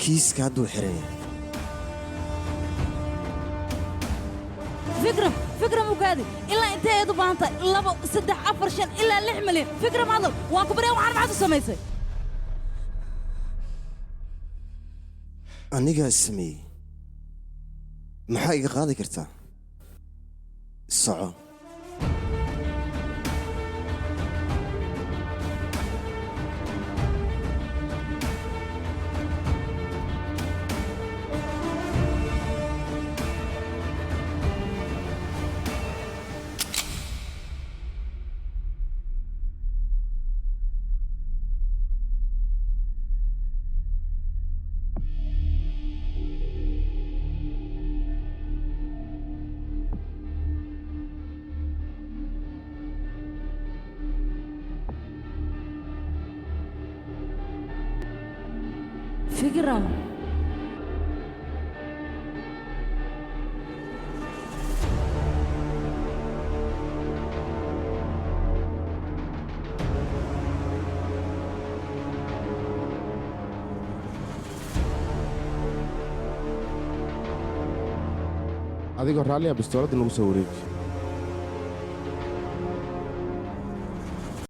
kiiska hadduu xiran yahay فكرة مقادي إلا أنت يا دبانتا لبو سدح أفرشن إلا 6 مليون فكرة ماذا وأكبر يوم عارف عدو سميسي anigaa sameeyey maxaa iga qaadi kartaa soco فكرة adigoo raalliya bistooladda lagu soo wareeji